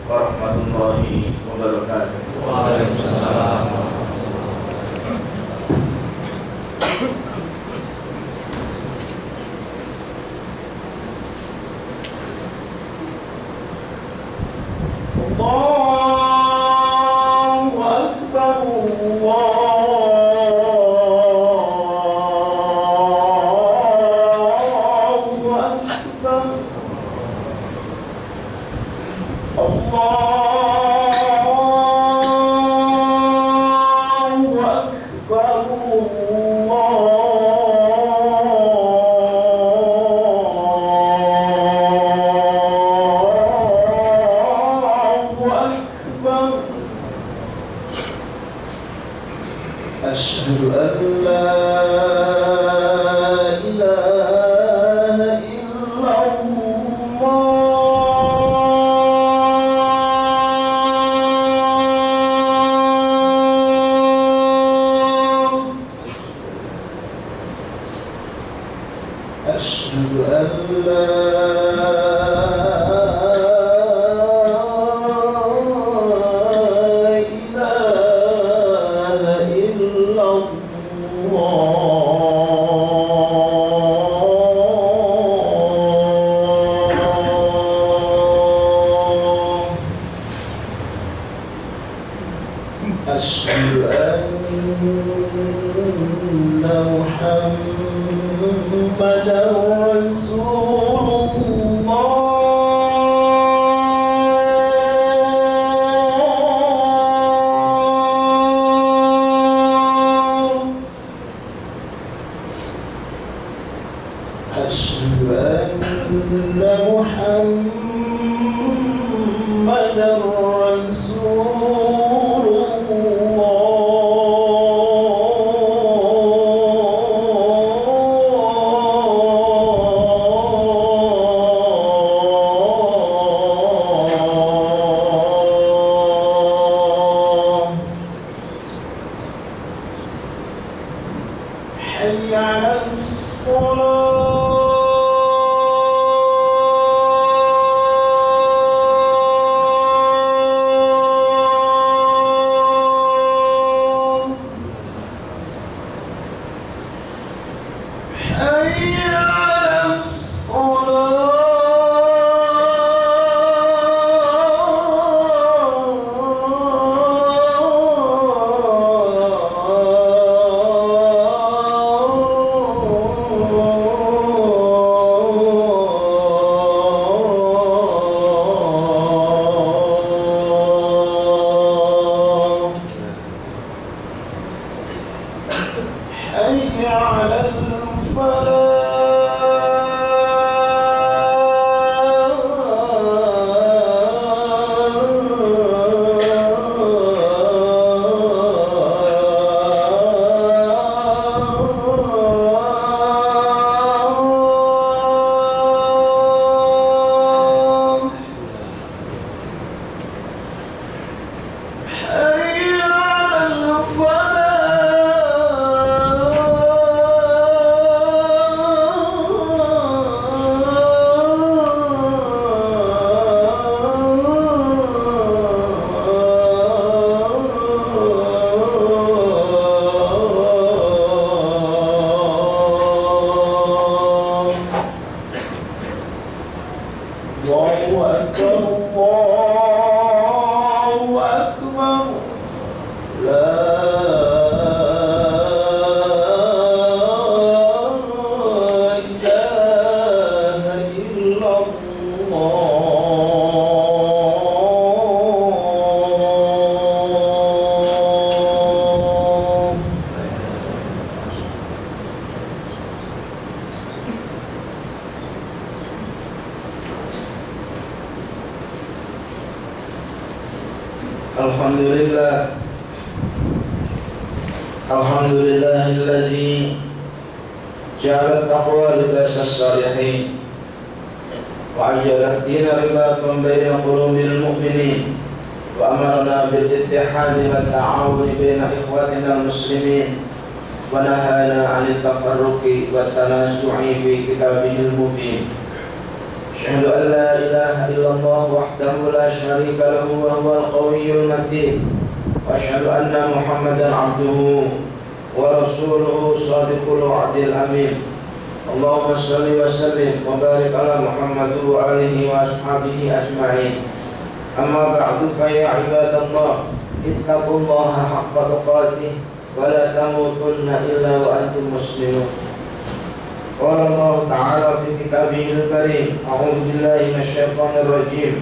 warahmatullahi wabarakatuh. Waalaikumsalam. Allahu Akbar, Allahu Akbar, Allahu Akbar, Allahu Akbar. Asyhadu an la ilaha illallah. Asyhadu an la ilaha illallah. Asyhadu anna Muhammadan Rasulullah. Asyhadu anna Muhammadan Rasulullah. حي على الصلاة. حي على الصلاة. حي على الفلاح. حي على الفلاح. الله أكبر، الله أكبر، لا إله إلا الله. Alhamdulillah, alhamdulillahilladzi ja'ala taqwa libasas salihin wa ajjala ad-dina ribatun baina qulubil mu'minin wa amarna bil ittihadi wa ta'awuni baina ikhwatina muslimin wa nahana 'anil tafarruqi wa tanasu'i fi kitabihil mubin. أشهد أن لا إله إلا الله وحده لا شريك له وهو القوي المتين وأشهد أن محمدا عبده ورسوله صادق الوعد الأمين اللهم صل وسلم وبارك على محمد وآله وأصحابه أجمعين أما بعد فيا عباد الله اتقوا الله حق تقاته ولا تموتن إلا وأنتم مسلمون. قال الله تعالى في كتابه الكريم أعوذ بالله من الشيطان الرجيم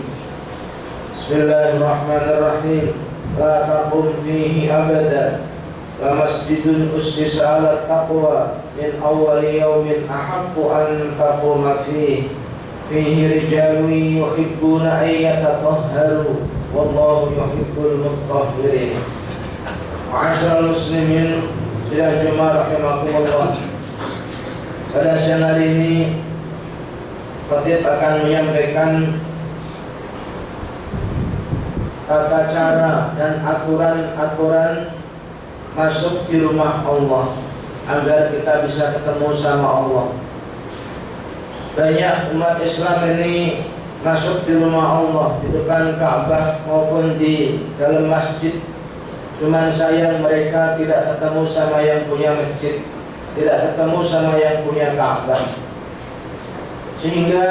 بسم الله الرحمن الرحيم لا تقم فيه أبدا ومسجد أسس على التقوى من أول يوم أحق أن تقوم فيه رجال يحبون أن يتطهروا والله يحب المطهرين. Ma'asyiral muslimin sidang jemaah rahimakumullah. Pada siang hari ini Khatib akan menyampaikan tata cara dan aturan-aturan masuk di rumah Allah agar kita bisa ketemu sama Allah. Banyak umat Islam ini masuk di rumah Allah di depan Ka'bah maupun di dalam masjid. Cuman sayang mereka tidak ketemu sama yang punya masjid, tidak ketemu sama yang punya Ka'bah. Sehingga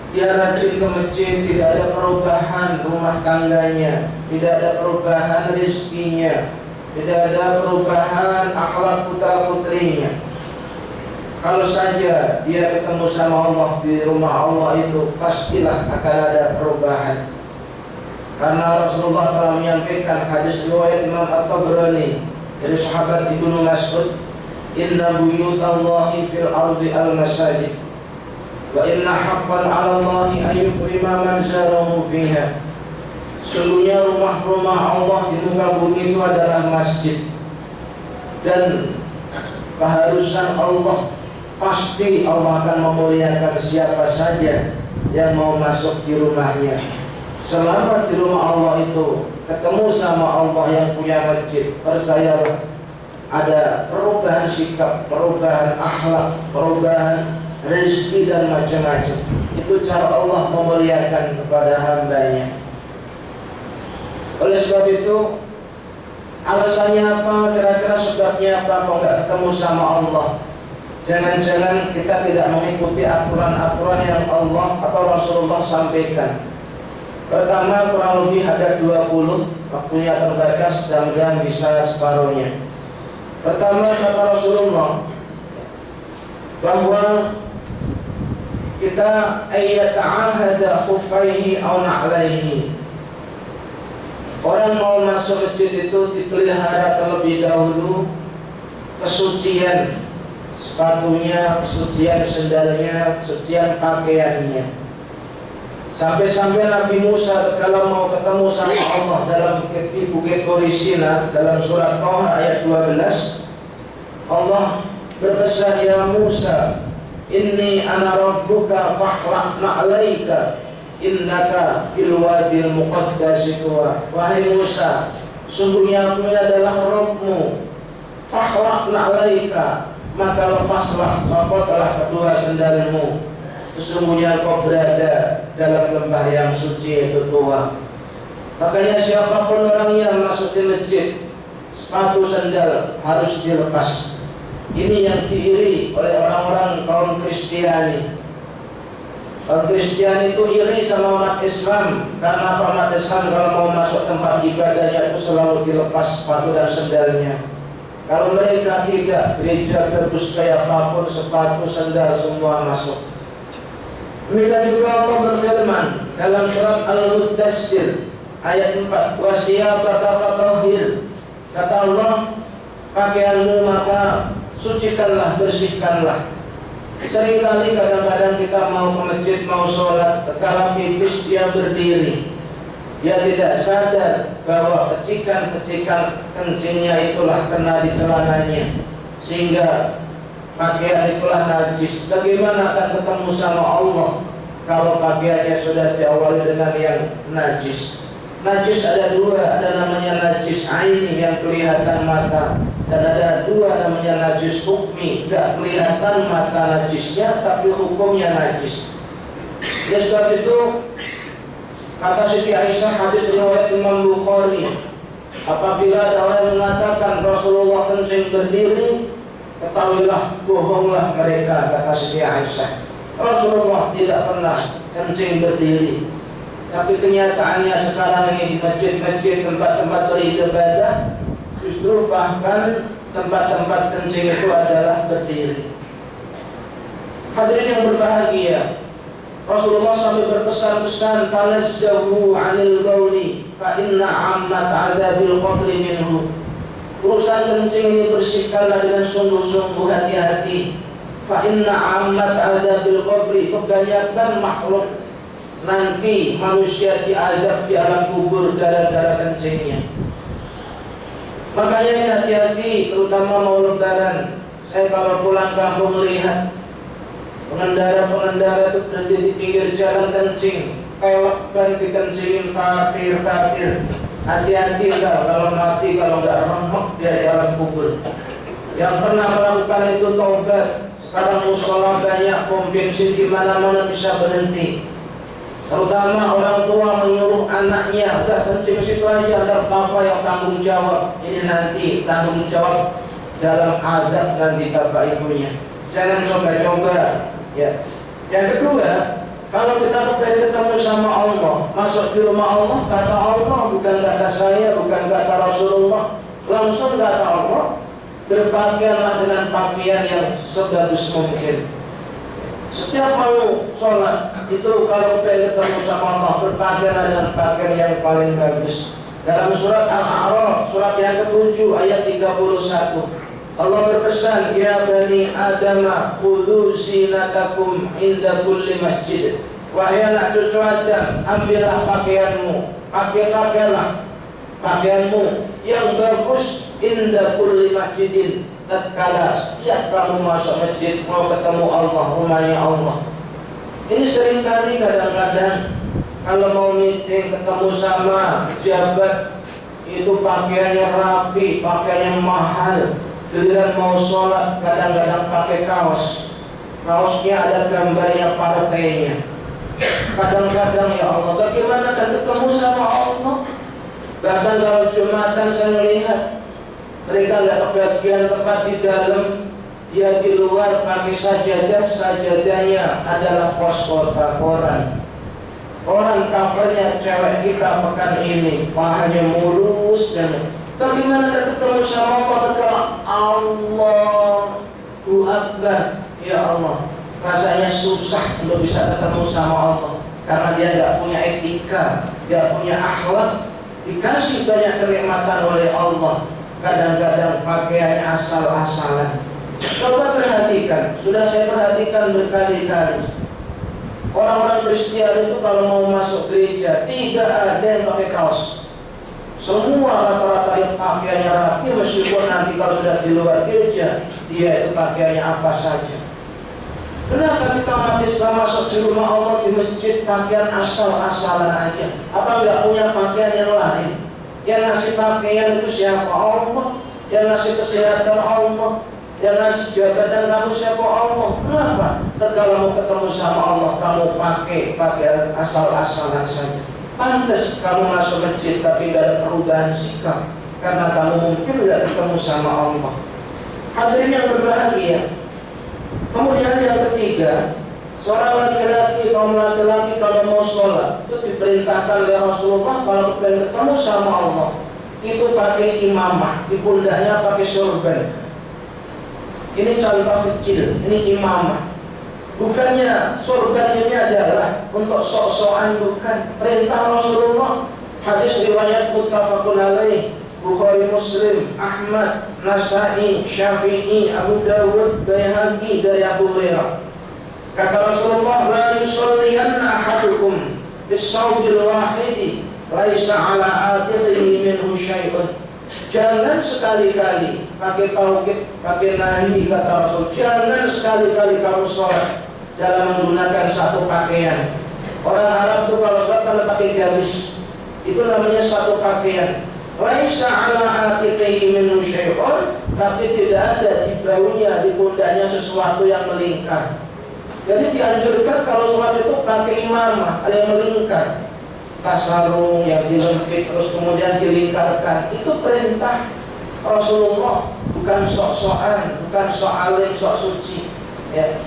dia rajin ke masjid, tidak ada perubahan rumah tangganya, tidak ada perubahan rezekinya, tidak ada perubahan akhlak putra putrinya. Kalau saja dia ketemu sama Allah di rumah Allah itu, pastilah akan ada perubahan. Karena Rasulullah telah menyampaikan hadis riwayat Imam At-Tabrani dari sahabat Ibnu Mas'ud, inna buyutallahi fil ardi al-masajid wa inna haqqan 'ala Allahi an yukrima man zarahu fiha. Sungguhnya rumah-rumah Allah di muka bumi itu adalah masjid, dan keharusan Allah, pasti Allah akan memuliakan siapa saja yang mau masuk di rumahnya. Selama di rumah Allah itu ketemu sama Allah yang punya masjid, percayalah ada perubahan sikap, perubahan akhlak, perubahan rezeki dan macam-macam. Itu cara Allah memuliakan kepada hambanya. Oleh sebab itu, alasannya apa? Kira-kira sebabnya apa kok nggak ketemu sama Allah? Jangan-jangan kita tidak mengikuti aturan-aturan yang Allah atau Rasulullah sampaikan. Pertama, kurang lebih ada 20, waktunya terbatas, mudah-mudahan bisa separuhnya. Pertama, kata Rasulullah bahwa kita ayyata'ahada khuffaihi aw na'laihi. Orang mau masuk masjid itu dipelihara terlebih dahulu kesucian sepatunya, kesucian sendalnya, kesucian pakaiannya. Sampai-sampai Nabi Musa kalau mau ketemu sama Allah dalam Bukit Turisina, dalam surat Toha ayat 12, Allah berpesan, ya Musa, inni ana rabbuka fakhla'na 'alaika innaka bil wadil muqaddasi tuwa. Wahai Musa, sungguhnya aku ini adalah Rabbmu, fakhla'na 'alaika, maka lepaslah, copotlah kedua sendalmu, sesungguhnya kau berada dalam lembah yang suci itu tua. Makanya siapapun orang yang masuk di masjid, sepatu sandal harus dilepas. Ini yang diiri oleh orang-orang kaum Kristiani. Kaum Kristiani itu iri sama umat Islam, karena umat Islam kalau mau masuk tempat ibadahnya itu selalu dilepas sepatu dan sandalnya. Kalau mereka tidak, gereja bagus kayak apapun, sepatu sandal semua masuk. Demikian juga Allah berfirman dalam surat Al-Muddassir ayat 4, wasiyabaka fatahhir. Kata Allah, pakaianmu maka sucikanlah, bersihkanlah. Seringkali kadang-kadang kita mau ke masjid, mau sholat, tatkala pipis dia berdiri. Dia tidak sadar bahwa kecikan-kecikan kencingnya itulah kena di celananya, sehingga pakaian itulah najis. Bagaimana akan ketemu sama Allah kalau pakaiannya sudah diawali dengan yang najis? Najis ada dua, ada namanya najis aini yang kelihatan mata, dan ada dua namanya najis hukmi, tidak kelihatan mata najisnya tapi hukumnya najis. Oleh sebab itu kata Siti Aisyah, hadis riwayat Imam Bukhari, apabila ada orang yang mengatakan Rasulullah kencing berdiri, ketahuilah bohonglah mereka, kata Siti Aisyah. Rasulullah tidak pernah kencing berdiri. Tapi kenyataannya sekarang ini di masjid-masjid, tempat-tempat beribadah, justru bahkan tempat-tempat kencing itu adalah berdiri. Hadirin yang berbahagia, Rasulullah sampai berpesan-pesan, "Tanazzahu 'anil bauli fa inna 'ammat 'adzabil qabri minhu." Urusan kencing ini bersihkanlah dengan sungguh-sungguh, hati-hati. Fa inna 'ammat 'adzabil qabri, kebanyakan makhluk nanti manusia diazab di alam kubur gara-gara kencingnya. Makanya hati-hati, terutama mau lebaran. Saya kalau pulang kampung melihat pengendara-pengendara itu berhenti di pinggir jalan kencing, pelekkan dikencingin kafir. Hati-hati kalau mati, kalau nggak remuk dia di alam kubur. Yang pernah melakukan itu taubat. Sekarang musola banyak, pom bensin di mana-mana bisa berhenti. Terutama orang tua menyuruh anaknya, udah kencing situ aja, ada bapak yang tanggung jawab. Ini nanti tanggung jawab dalam adab nanti bapak ibunya. Jangan coba-coba. Ya. Yang kedua, kalau kita pengen ketemu sama Allah, masuk di rumah Allah, kata Allah, bukan kata saya, bukan kata Rasulullah, langsung kata Allah, berpakaianlah dengan pakaian yang sebagus mungkin. Setiap mau sholat itu kalau pengen ketemu sama Allah, berpakaian dengan pakaian yang paling bagus. Dalam surat Al-A'raf, surat yang ke-7 ayat 31, Allah berpesan, "Ya bani Adam, khudhu zinatakum inda kulli masjid." Wahai anak cucu Adam, ambillah pakaianmu, pakaianlah pakaianmu yang bagus inda kulli masjidin, tatkala setiap kamu masuk masjid mau ketemu Allah, rumahnya Allah. Ini seringkali kadang-kadang kalau mau meeting ketemu sama pejabat itu pakaiannya rapi, pakaiannya mahal. Giliran mau sholat kadang-kadang pakai kaos, kaosnya ada gambarnya partainya. Kadang-kadang ya Allah, bagaimana kan ketemu sama Allah? Bahkan kalau Jumatan saya melihat mereka nggak kebagian tempat di dalam, dia di luar pakai sajadah, sajadahnya adalah pos koran. Orang covernya cewek kita pekan ini, pahanya mulus dan bagaimana kita ketemu sama Allah ketika Allahu Akbar, ya Allah, rasanya susah untuk bisa ketemu sama Allah karena dia tidak punya etika, dia punya akhlak. Dikasih banyak kenikmatan oleh Allah, kadang-kadang pakaiannya asal-asalan. Coba perhatikan, sudah saya perhatikan berkali-kali. Orang-orang Kristen itu kalau mau masuk gereja tidak ada yang pakai kaos. Semua rata-rata yang pakaiannya rapi, meskipun nanti kalau sudah di luar gereja dia itu pakaiannya apa saja. Kenapa kita umat Islam masuk di rumah Allah, di masjid pakaian asal-asalan aja? Apa nggak punya pakaian yang lain? Yang ngasih pakaian itu siapa? Allah. Yang ngasih kesehatan Allah. Yang ngasih jabatan kamu siapa? Allah. Kenapa? Kalau mau ketemu sama Allah kamu pakai pakaian asal-asalan saja. Pantas kamu masuk masjid tapi nggak ada perubahan sikap karena kamu mungkin nggak ketemu sama Allah. Hadirin yang berbahagia. Kemudian yang ketiga, seorang laki-laki, kaum laki-laki kalau mau sholat itu diperintahkan oleh Rasulullah kalau ingin ketemu sama Allah itu pakai imamah, di pundaknya pakai sorban. Ini contoh kecil, ini imamah. Bukannya sorban ini adalah untuk sok-sokan, bukan. Perintah Rasulullah, hadis riwayat muttafaqun alaih, Bukhari, Muslim, Ahmad, Nasai, Syafi'i, Abu Dawud, Baihaqi dari Abu Hurairah. Kata Rasulullah, la yusalliyanna ahadukum bis sawbil wahidi laisa ala atiqihi minhu syai'un. Jangan sekali-kali pakai tauhid, pakai nahi, kata Rasul. Jangan sekali-kali kamu sholat dalam menggunakan satu pakaian. Orang Arab itu kalau sholat kalau pakai gamis, itu namanya satu pakaian. Laisa ala atiqihi minhu syai'un, tapi tidak ada di bahunya, di pundaknya sesuatu yang melingkar. Jadi dianjurkan kalau sholat itu pakai imamah, ada yang melingkar, tasarung yang dilengkit terus kemudian dilingkarkan. Itu perintah Rasulullah, bukan sok-sokan, bukan sok alim, sok suci. Ya.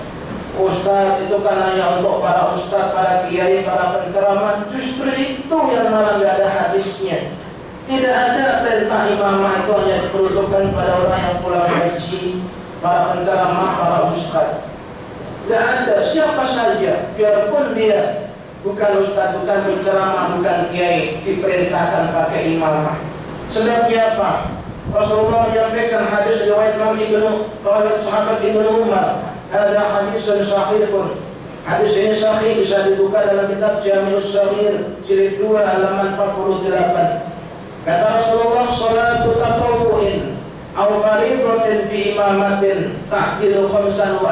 Ustadz itu kan hanya untuk para ustadz, para kiai, para penceramah. Justru itu yang malah tidak ada hadisnya. Tidak ada perintah imamah itu hanya diperuntukkan pada orang yang pulang haji, para penceramah, para ustadz. Tidak ada, siapa saja, biarpun dia bukan ustadz, bukan penceramah, bukan kiai, diperintahkan pakai imamah. Sebabnya apa? Rasulullah menyampaikan hadis riwayat sahabat Ibnu Umar. Ada hadis yang sahih pun. Hadis ini sahih, bisa dibuka dalam kitab Jami'us Shaghir jilid 2 halaman 48. Kata Rasulullah, salatu tatawwu'in aw fariidatin bi imamatin ta'dilu 25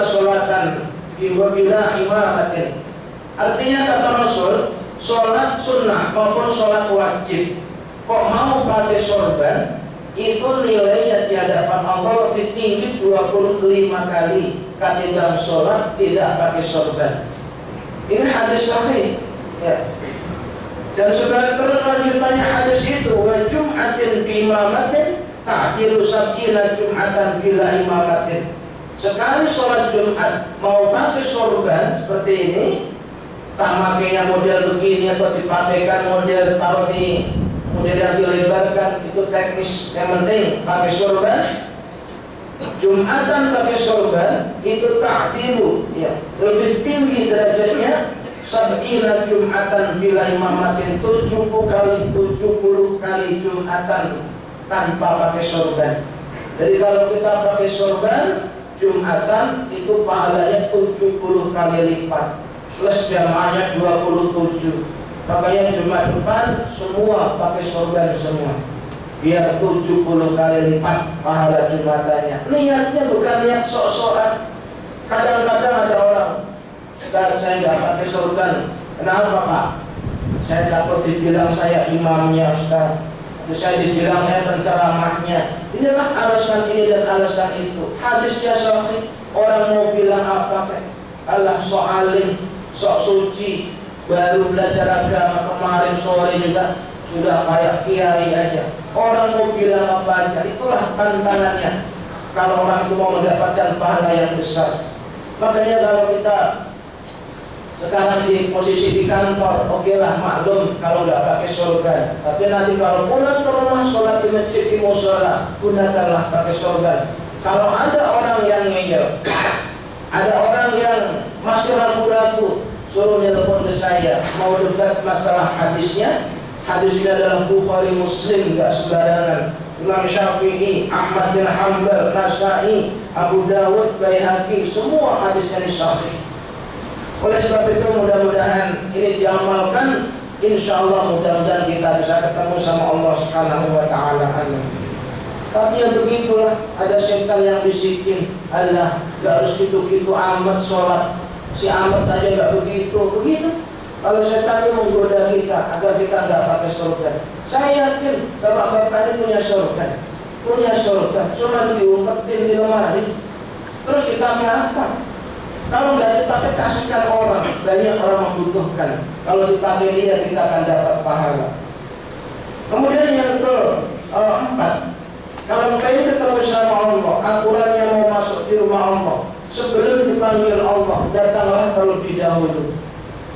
salatan wa bila imamatin. Artinya kata Rasul, salat sunnah maupun salat wajib kok mau pakai sorban, itu nilainya di hadapan Allah lebih tinggi 25 kali ketimbang sholat tidak pakai sorban. Ini hadis sahih. Ya. Dan sebagai lanjutannya hadis itu, wa jum'atin bi imamatin ta'dilu 70 jum'atan bila imamatin. Sekali sholat Jumat mau pakai sorban seperti ini, tak makainya model begini atau dipakaikan model taruh di kemudian dilebarkan, itu teknis. Yang penting pakai sorban. Jumatan pakai sorban itu ta'dilu, ya, lebih tinggi derajatnya 70 jumatan bila imamatin, 70 kali jumatan tanpa pakai sorban. Jadi kalau kita pakai sorban jumatan itu pahalanya 70 kali lipat plus jamaahnya 27. Makanya Jumat depan semua pakai sorban semua, biar 70 kali lipat pahala Jumatannya. Niatnya bukan niat sok-sokan. Kadang-kadang ada orang, Ustaz saya nggak pakai sorban. Kenapa Pak? Saya takut dibilang saya imamnya Ustaz, terus saya dibilang saya penceramahnya. Inilah alasan ini dan alasan itu. Hadisnya sahih. Orang mau bilang apa? Allah sok alim, sok suci, baru belajar agama kemarin sore juga sudah kayak kiai aja. Orang mau bilang apa aja, itulah tantangannya kalau orang itu mau mendapatkan pahala yang besar. Makanya kalau kita sekarang di posisi di kantor, oke lah maklum kalau nggak pakai sorban. Tapi nanti kalau pulang ke rumah, sholat di masjid, di mushola, gunakanlah pakai sorban. Kalau ada orang yang ngeyel, ada orang yang masih ragu-ragu, suruh telepon ke saya, mau debat masalah hadisnya. Hadis ini adalah Bukhari, Muslim, enggak sembarangan. Imam Syafi'i, Ahmad bin Hanbal, Nasa'i, Abu Dawud, Baihaqi, semua hadisnya sahih. Oleh sebab itu mudah-mudahan ini diamalkan, insyaallah mudah-mudahan kita bisa ketemu sama Allah Subhanahu wa taala. Tapi ya begitulah, ada setan yang bisikin, Allah, enggak harus gitu-gitu amat sholat. Si Ahmad aja nggak begitu. Kalau setan itu menggoda kita agar kita nggak pakai sorban. Saya yakin bapak-bapak ini punya sorban, cuma diumpetin di lemari, terus kita apa? Kalau nggak dipakai kasihkan orang, banyak orang membutuhkan. Kalau dipakai dia kita akan dapat pahala. Kemudian yang keempat, kalau kita ketemu sama Allah, aturannya mau masuk di rumah Allah, sebelum dipanggil Allah, datanglah terlebih dahulu.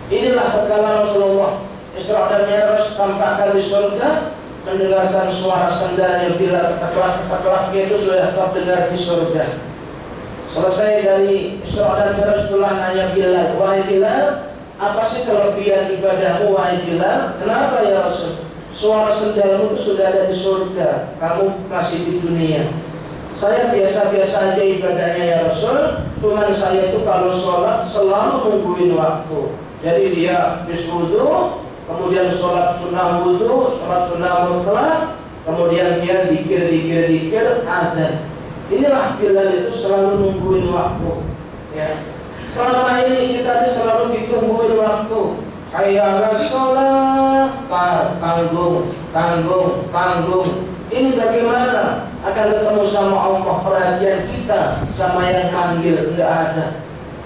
Inilah perkara Rasulullah Isra dan Mi'raj, tampakkan di surga, mendengarkan suara sandalnya Bilal, keklak itu sudah terdengar di surga. Selesai dari Isra dan Mi'raj, itulah nanya Bilal, wahai Bilal, apa sih kelebihan ibadahmu wahai Bilal? Kenapa ya Rasul? Suara sandalmu itu sudah ada di surga, kamu masih di dunia. Saya biasa-biasa aja ibadahnya ya Rasul, cuman saya itu kalau sholat selalu nungguin waktu. Jadi dia habis wudu, kemudian sholat sunnah wudu, sholat sunnah mutlak, kemudian dia dikir adzan. Inilah Bilal itu selalu nungguin waktu. Ya. Selama ini kita selalu ditungguin waktu. Hayya 'alas sholat, tanggung. Ini bagaimana akan ketemu sama Allah, perhatian kita sama yang panggil enggak ada.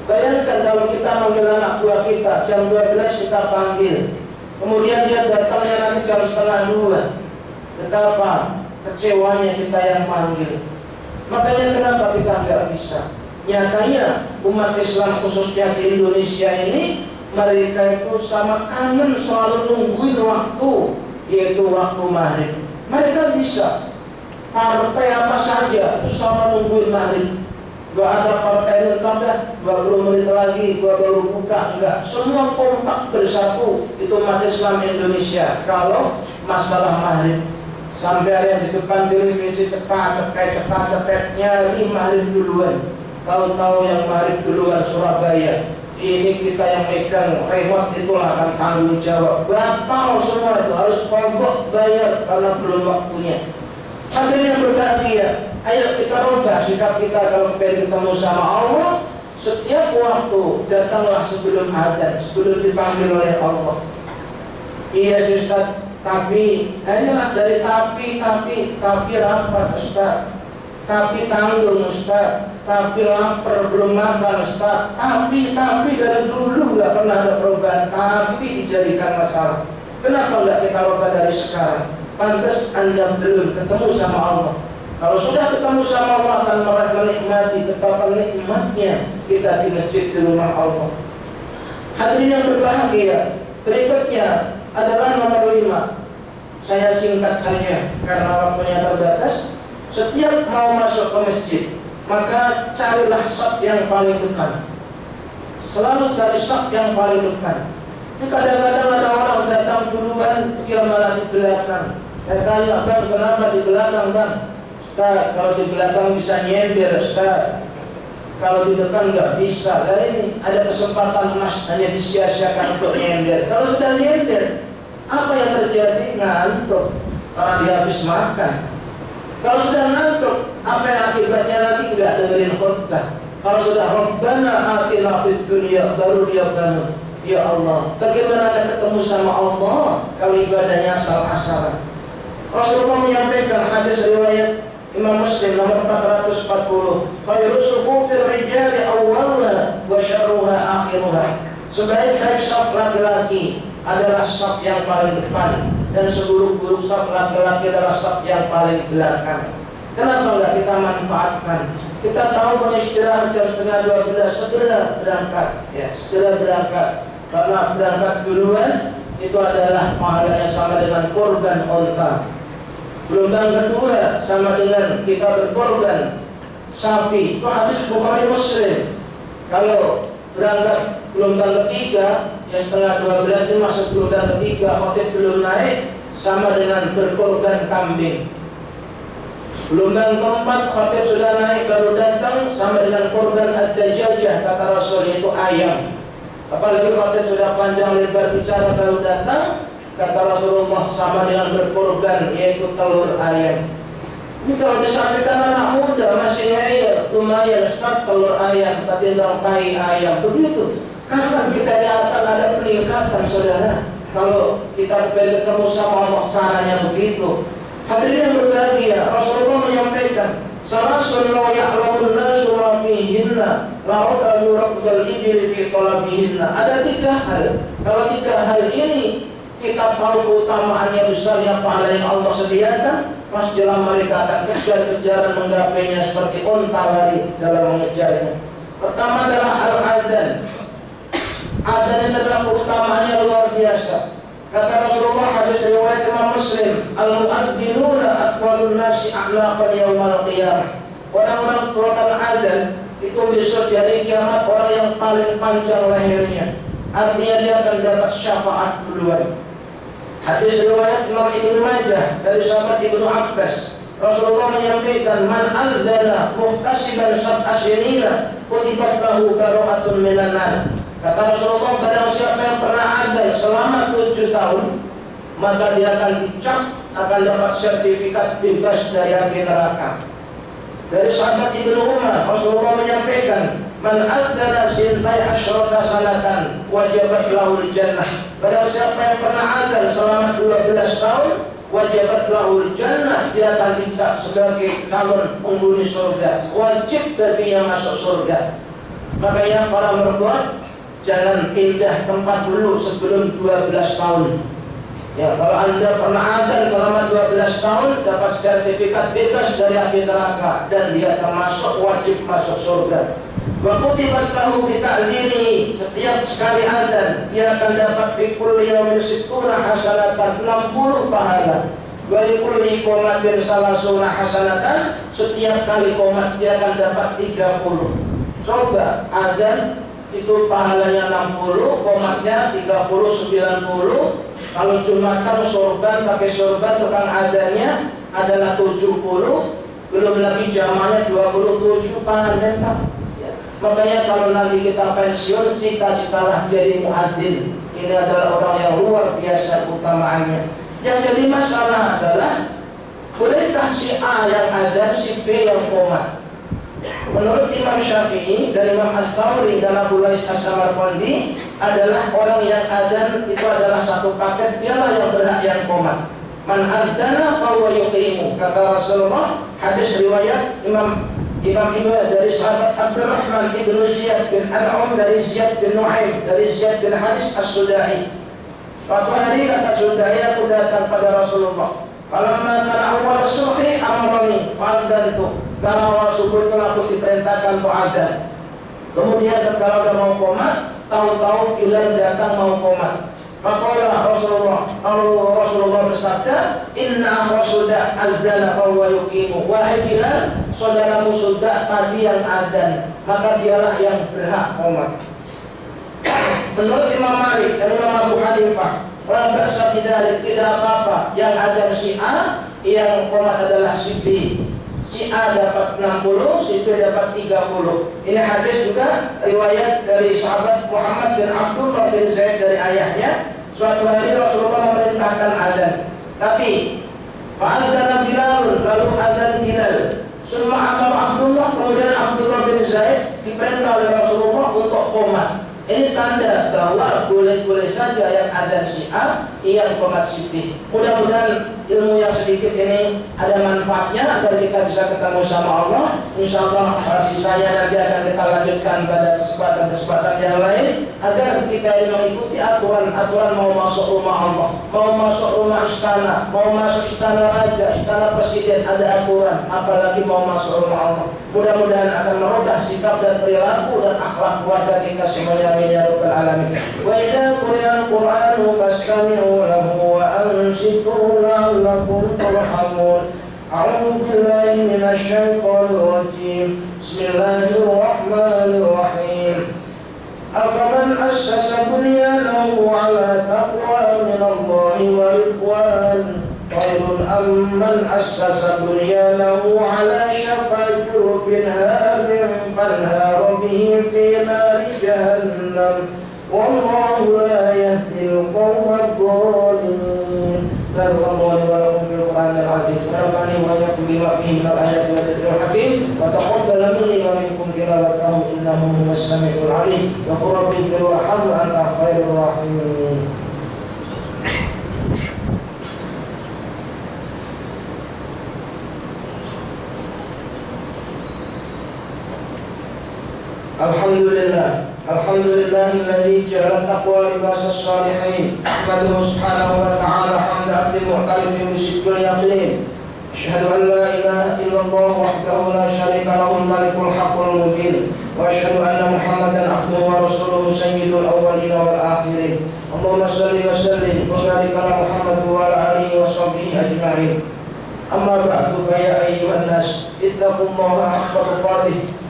Bayangkan kalau kita manggil anak buah kita jam 12 kita panggil, kemudian dia datangnya nanti jam setengah 2, betapa kecewanya kita yang panggil. Makanya kenapa kita nggak bisa? Nyatanya umat Islam khususnya di Indonesia ini, mereka itu sama kangen selalu nungguin waktu, yaitu waktu maghrib. Mereka bisa partai apa saja sama nungguin maghrib. Gak ada partai tetap 20 menit lagi gua baru buka, enggak. Semua kompak bersatu itu umat Islam Indonesia. Kalau masalah maghrib, sampai ada yang di depan televisi cepat nyari maghrib duluan. Tahu-tahu yang maghrib duluan Surabaya. Ini kita yang megang remote itulah akan tanggung jawab. Batal semua itu, harus pokok bayar karena belum waktunya. Hadirin yang berbahagia, ayo kita rubah sikap kita kalau pengen ketemu sama Allah. Setiap waktu datanglah sebelum adzan, sebelum dipanggil oleh Allah. Iya Ustaz, tapi hanyalah dari tapi rapat Ustaz, tapi tanggung Ustaz, tapi lapar belum makan Ustaz, tapi dari dulu nggak pernah ada perubahan, tapi dijadikan masalah. Kenapa nggak kita rubah dari sekarang? Pantas Anda belum ketemu sama Allah. Kalau sudah ketemu sama Allah akan menikmati betapa nikmatnya kita di masjid di rumah Allah. Hadirin yang berbahagia, berikutnya adalah nomor 5. Saya singkat saja karena waktunya terbatas. Setiap mau masuk ke masjid, maka carilah saf yang paling depan. Selalu cari saf yang paling depan. Ini kadang-kadang ada orang datang duluan, dia malah di belakang. Saya tanya, Bang, kenapa di belakang, Bang? Ustaz, kalau di belakang bisa nyender, Ustaz. Kalau di depan nggak bisa. Dan ini ada kesempatan emas hanya disia-siakan untuk nyender. Kalau sudah nyender, apa yang terjadi? Ngantuk. Karena dia habis makan. Kalau sudah ngantuk, apa yang akibatnya nanti? Nggak dengerin khutbah. Kalau sudah Rabbana atina fid dunya, baru dia bangun. Ya Allah, bagaimana akan ketemu sama Allah kalau ibadahnya asal-asalan? Rasulullah menyampaikan hadis riwayat Imam Muslim nomor 440, khairus sufufir rijali awwaluha wa syarruha akhiruha. Sebaik-baik saf laki-laki adalah saf yang paling depan, dan seburuk-buruk saf laki-laki adalah saf yang paling belakang. Kenapa enggak kita manfaatkan? Kita tahu punya istirahat jam setengah 12, segera berangkat, ya, segera berangkat. Karena berangkat duluan itu adalah pahalanya sama dengan korban onta. Gelombang kedua sama dengan kita berkorban sapi. Itu hadis Bukhari Muslim. Kalau berangkat gelombang ketiga yang setengah 12 itu masuk gelombang ketiga, khotib belum naik, sama dengan berkorban kambing. Gelombang keempat khotib sudah naik baru datang, sama dengan korban ad-dajajah kata Rasul, yaitu ayam. Apalagi khotib sudah panjang lebar bicara baru datang, kata Rasulullah sama dengan berkorban, yaitu telur ayam. Ini kalau disampaikan anak muda masih ngeyel, lumayan Ustaz, telur ayam, ketimbang tai ayam, begitu. Kapan kita akan ada peningkatan, saudara? Kalau kita bertemu sama Allah caranya begitu. Hadirin yang berbahagia, Rasulullah menyampaikan, salasun law ya'lamun nasu ma fihinna la'udalu rabdal ibli fi talabihinna. Ada 3 hal. Kalau 3 hal ini kita tahu keutamaannya besarnya pahala yang Allah sediakan, pas jalan mereka akan kejar-kejaran menggapainya seperti unta lari dalam mengejarnya. Pertama adalah al-adzan. Adzan itu adalah keutamaannya luar biasa. Kata Rasulullah hadis riwayat Imam Muslim, al-mu'adzzinuna atwalun nasi a'laqan yaumal qiyamah. Orang-orang keluarkan adzan itu besok dari kiamat orang yang paling panjang lehernya. Artinya dia akan dapat syafaat duluan. Hadis riwayat Imam Ibnu Majah dari sahabat Ibnu Abbas, Rasulullah menyampaikan, man adzana muhtasiban sab'a sinina kutibat lahu bara'atun minan nar. Kata Rasulullah, barang siapa yang pernah adzan selama 7 tahun, maka dia akan dicap, akan dapat sertifikat bebas dari api neraka. Dari sahabat Ibnu Umar, Rasulullah menyampaikan, man adzana sintai asyrata sanatan wajibat lahul jannah. Barang siapa yang pernah adzan selama 12 tahun, wajibat lahul jannah, dia akan dicap sebagai calon penghuni surga. Wajib bagi yang masuk surga. Makanya para mertua jangan pindah tempat dulu sebelum 12 tahun. Ya, kalau Anda pernah adzan selama 12 tahun dapat sertifikat bebas dari api neraka dan dia termasuk wajib masuk surga. Wa kutibat lahu bi ta'zini, setiap sekali adzan dia akan dapat fi kulli yawmin 60 hasanatan, 60 pahala. Wa li kulli qomatin salasuna hasanatan, setiap kali qomat dia akan dapat 30. Coba adzan itu pahalanya 60, qomatnya 30, 90. Kalau Jumatan sorban pakai sorban tukang adzannya adalah 70, belum lagi jamanya 27 pahala. Ya. Makanya kalau nanti kita pensiun, cita-citalah jadi muadzin. Ini adalah orang yang luar biasa utamaannya. Yang jadi masalah adalah bolehkah si A yang adzan, si B yang qomat? Menurut Imam Syafi'i dan Imam Ats-Tsauri dan Abu Lais As-Samarqandi adalah orang yang adzan itu adalah satu paket, dialah yang berhak yang qomat. Man adzana fa huwa yuqimu, kata Rasulullah. Hadis riwayat Imam Ibnu dari sahabat Abdurrahman ibnu Ziyad bin An'am dari Ziyad bin Nu'aim dari Ziyad bin Haris As-Sudai. Suatu hari kata Sudai, aku datang pada Rasulullah. Falamma kana awal subhi amarani fa'adzantu. Kalau awal subuh itu aku diperintahkan untuk adzan. Kemudian kalau dia mau qomat, tahu-tahu Bilal datang mau qomat. Faqala Rasulullah bersabda, inna Rasulullah adzana fa huwa yuqimu. Wahai Bilal, saudaramu sudah tadi yang adzan, maka dialah yang berhak qomat. Menurut Imam Malik dan Imam Abu Hanifah, la ba'sa bidzalik, tidak apa-apa yang adzan si A, yang qomat adalah si B. Si A dapat 60, si B dapat 30. Ini hadis juga riwayat dari sahabat Muhammad bin Abdullah bin Zaid dari ayahnya. Suatu hari Rasulullah memerintahkan adzan, tapi fa'adzana Bilal, lalu adzan Bilal. Summa amar Abdullah, kemudian Abdullah bin Zaid diperintah oleh Rasulullah untuk qomat. Ini tanda bahwa boleh-boleh saja yang adzan si A, yang qomat si B. Mudah-mudahan ilmu yang sedikit ini ada manfaatnya agar kita bisa ketemu sama Allah. InsyaAllah sisanya nanti akan kita lanjutkan pada kesempatan-kesempatan yang lain, agar kita mengikuti aturan mau masuk rumah Allah, mau masuk rumah istana, mau masuk istana raja, istana presiden, ada aturan, apalagi mau masuk rumah Allah. Mudah-mudahan akan merubah sikap dan perilaku dan akhlak keluarga kita semuanya. Ya Rabbal Alamin. Wa idza quri'al Qur'anu fastami'u lahu wa ansitu la'allakum turhamun. A'udzu billahi minasy syaithanir rajim. Bismillahirrahmanirrahim. Afaman assasa bunyanahu 'ala taqwa min Allahi wa ridwan khairun amman assasa bunyanahu 'ala shafa jurfin hamin fanhara bihi fi nari jahannam wallahu la yahdil qawmal dhalimin. Barakallahu wa lakum fil Qur'anil azim wa nafa'ani wa iyyakum bima fihi minal ayati wa dzikril hakim wa taqabbal minni wa minkum tilawatahu innahu huwas samiul alim. Wa qul rabbi ighfir warham anta khairur rahimin. Alhamdulillahilladzi ja'ala taqwa libasas shalihin. Ahmaduhu subhanahu wa ta'ala hamda 'abdin mu'tarifin bisidqil yaqin. Asyhadu an la ilaha illallah wahdahu la syarika lahul malikul haqqul mubin. Wa asyhadu anna Muhammadan 'abduhu wa rasuluhu sayyidul awwalin wal akhirin. Allahumma shalli wa sallim wa barik ala Muhammad wa ala alihi wa sahbihi ajma'in. Amma ba'du, fa ya ayyuhan nas ittaqullaha haqqa tuqatih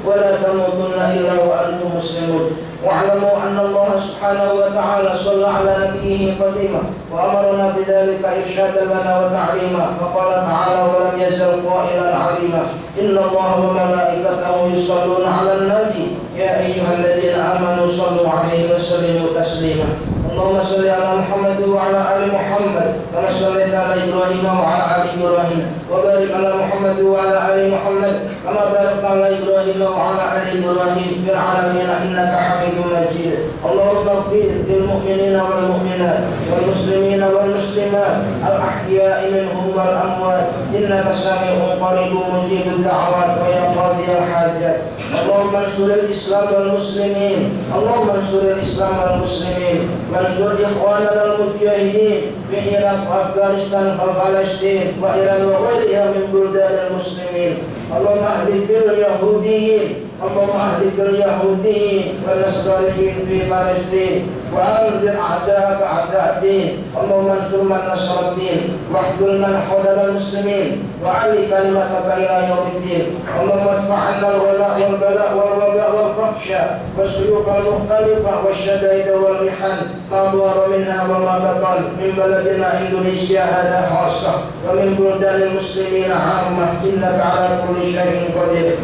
ولا تموتن إلا وأنتم مسلمون واعلموا أن الله سبحانه وتعالى صلى على نبيه قديما وأمرنا بذلك إرشادا لنا وتعليما. فقال تعالى ولم يزل قائلا عليما إن الله وملائكته يصلون على النبي يا أيها الذين آمنوا صلوا عليه وسلموا تسليما. اللهم صل على محمد وعلى آل محمد كما صليت على إبراهيم وعلى آل إبراهيم وبارك على محمد وعلى آل محمد كما باركت على إبراهيم وعلى آل إبراهيم في العالمين إنك حميد مجيد. اللهم اغفر للمؤمنين والمؤمنات والمسلمين والمسلمات الأحياء منهم والأموات إنك سميع قريب مجيب الدعوات ويا قاضي الحاجات. اللهم انصر الإسلام والمسلمين، اللهم انصر الإسلام والمسلمين، وانصر إخواننا المجاهدين في العراق وأفغانستان وفلسطين وإيران وغيرها من بلدان المسلمين. اللهم أهلك اليهوديين، اللهم أهلك اليهوديين والنصرانيين في فلسطين، وأنذر أعداءك أعداء الدين. اللهم انصر من نصر الدين، واخذل من خذل المسلمين، وعلي كلمتك إلى يوم الدين. اللهم ادفع عنا الغلاء والبلاء والوباء والفحشاء والسيوف المختلفة والشدائد والمحن ما ظهر منها وما بطن من بلدنا إندونيسيا هذا خاصة ومن بلدان المسلمين عامة، إنك على كل شيء قدير.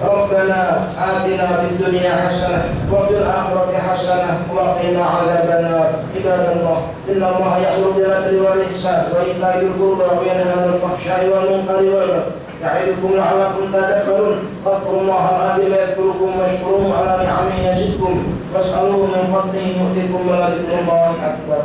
ربنا آتنا في الدنيا حسنة وفي الآخرة حسنة وقنا عذاب النار. عباد الله، إن الله يأمر بالعدل والإحسان وإيتاء ذي القربى وينهى عن الفحشاء والمنكر والبغي يعظكم لعلكم تذكرون. فاذكروا الله العظيم يذكركم واشكروه على نعمه يزدكم واسألوه من فضله يؤتكم ولذكر الله أكبر.